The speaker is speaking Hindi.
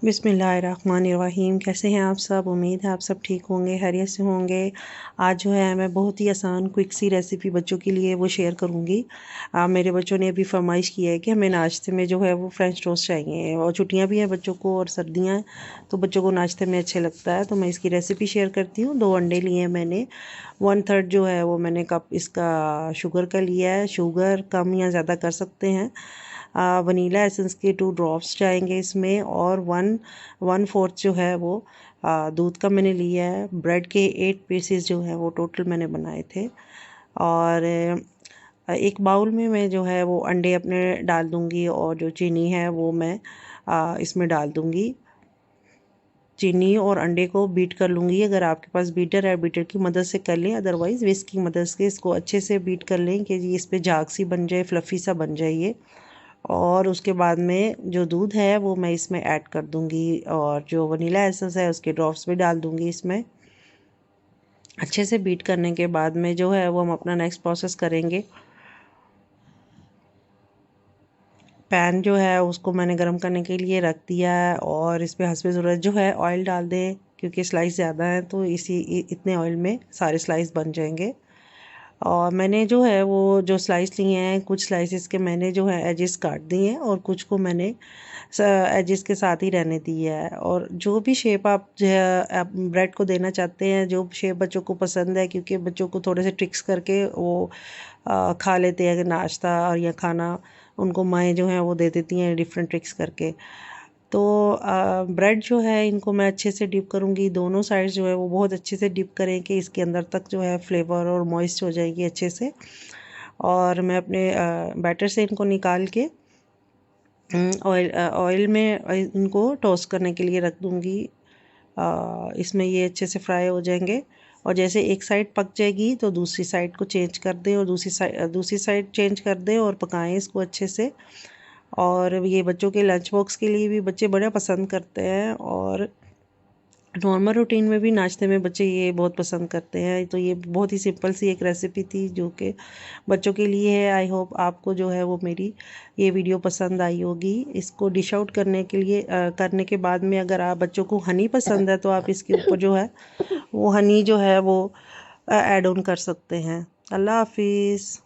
बिस्मिल्लाहिर्रहमानिर्रहीम। कैसे हैं आप सब? उम्मीद है आप सब ठीक होंगे, खैरियत से होंगे। आज जो है मैं बहुत ही आसान क्विक सी रेसिपी बच्चों के लिए वो शेयर करूंगी। मेरे बच्चों ने अभी फरमाइश की है कि हमें नाश्ते में जो है वो फ्रेंच टोस्ट चाहिए, और छुट्टियां भी हैं बच्चों को और सर्दियां हैं, तो बच्चों को नाश्ते में अच्छे लगता है। तो मैं इसकी रेसिपी शेयर करती हूँ। 2 अंडे लिए हैं मैंने, 1/3 जो है वो मैंने कप इसका शुगर का लिया है। शुगर कम या ज़्यादा कर सकते हैं। वनीला एसेंस के 2 ड्रॉप्स जाएंगे इसमें, और 1/4 जो है वो दूध का मैंने लिया है। ब्रेड के 8 पीसेस जो है वो टोटल मैंने बनाए थे। और एक बाउल में मैं जो है वो अंडे अपने डाल दूंगी, और जो चीनी है वो मैं इसमें डाल दूंगी। चीनी और अंडे को बीट कर लूँगी। अगर आपके पास बीटर है, बीटर की मदद से कर लें, अदरवाइज़ विस्क की मदद से इसको अच्छे से बीट कर लें कि इस पे झाग सी बन जाए, फ्लफ़ी सा बन जाए ये। और उसके बाद में जो दूध है वो मैं इसमें ऐड कर दूंगी, और जो वनीला एसेंस है उसके ड्रॉप्स भी डाल दूंगी इसमें। अच्छे से बीट करने के बाद में जो है वो हम अपना नेक्स्ट प्रोसेस करेंगे। पैन जो है उसको मैंने गर्म करने के लिए रख दिया है, और इस पर हस्बे ज़रूरत जो है ऑयल डाल दें, क्योंकि स्लाइस ज़्यादा है तो इतने ऑयल में सारे स्लाइस बन जाएंगे। और मैंने जो है वो जो स्लाइस लिए हैं, कुछ स्लाइसेस के मैंने जो है एजेस काट दिए हैं, और कुछ को मैंने एजेस के साथ ही रहने दिया है। और जो भी शेप आप जो है आप ब्रेड को देना चाहते हैं, जो शेप बच्चों को पसंद है, क्योंकि बच्चों को थोड़े से ट्रिक्स करके वो खा लेते हैं, कि नाश्ता और या खाना उनको माएँ जो हैं वो दे देती हैं डिफरेंट ट्रिक्स करके। तो ब्रेड जो है इनको मैं अच्छे से डिप करूँगी। दोनों साइड्स जो है वो बहुत अच्छे से डिप करें कि इसके अंदर तक जो है फ्लेवर और मॉइस्ट हो जाएगी अच्छे से। और मैं अपने बैटर से इनको निकाल के ऑयल में इनको टोस्ट करने के लिए रख दूँगी। इसमें ये अच्छे से फ्राई हो जाएंगे, और जैसे एक साइड पक जाएगी तो दूसरी साइड को चेंज कर दें, और दूसरी साइड चेंज कर दें और पकाएं इसको अच्छे से। और ये बच्चों के लंच बॉक्स के लिए भी बच्चे बड़ा पसंद करते हैं, और नॉर्मल रूटीन में भी नाश्ते में बच्चे ये बहुत पसंद करते हैं। तो ये बहुत ही सिंपल सी एक रेसिपी थी जो कि बच्चों के लिए है। आई होप आपको जो है वो मेरी ये वीडियो पसंद आई होगी। इसको डिश आउट करने के लिए करने के बाद में अगर आप बच्चों को हनी पसंद है तो आप इसके ऊपर जो है वो हनी जो है वो ऐड ऑन कर सकते हैं। अल्लाह हाफिज़।